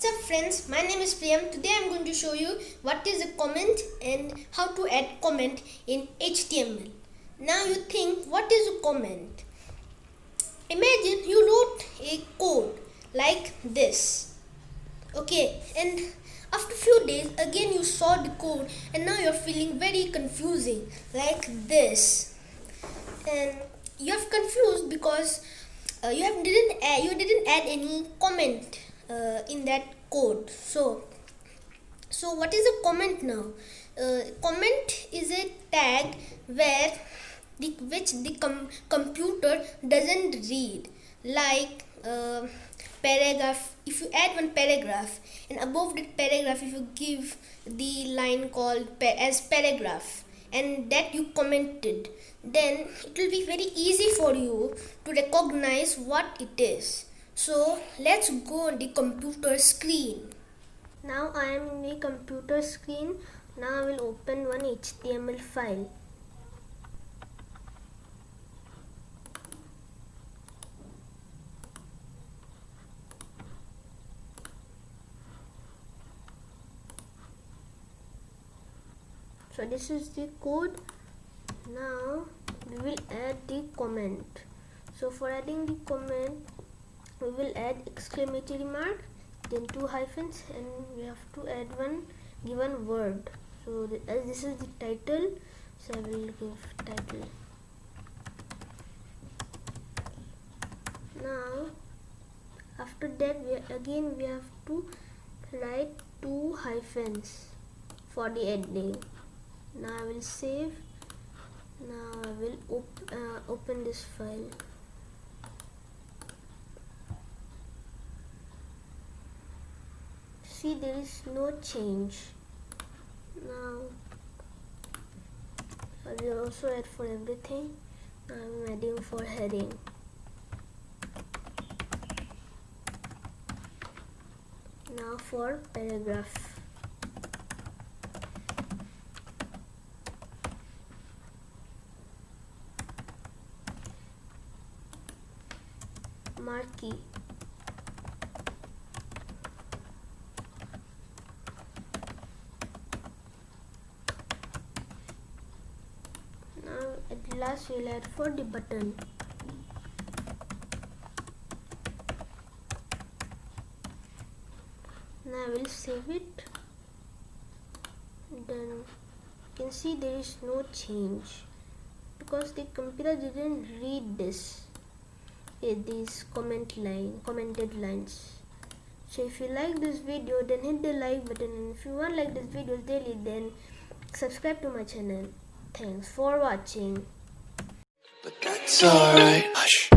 What's up friends, my name is Priyam. Today I'm going to show you what is a comment and how to add comment in HTML. Now you think, what is a comment? Imagine you wrote a code like this. Okay, and after few days again you saw the code and now you're feeling very confusing like this. And you're confused because you didn't add any comment in that code. So what is a comment now? Comment is a tag where which the computer doesn't read, like paragraph. If you add one paragraph and above that paragraph if you give the line called as paragraph and that you commented, then it will be very easy for you to recognize what it is. So let's go on the computer screen. Now I am in the computer screen. Now I will open one HTML file. So this is the code. Now we will add the comment. So for adding the comment, we will add exclamatory mark, then two hyphens, and we have to add one given word. So as this is the title, so I will give title. Now after that we have to write two hyphens for the ending. Now I will save. Now I will open this file. See, there is no change. Now I will also add for everything. Now I am adding for heading. Now for paragraph. Marquee. Now at last we'll add for the button. Now I will save it. Then you can see there is no change because the computer didn't read these commented lines. So if you like this video, then hit the like button, and if you want like this videos daily, then subscribe to my channel. Thanks for watching. But that's alright. Hush.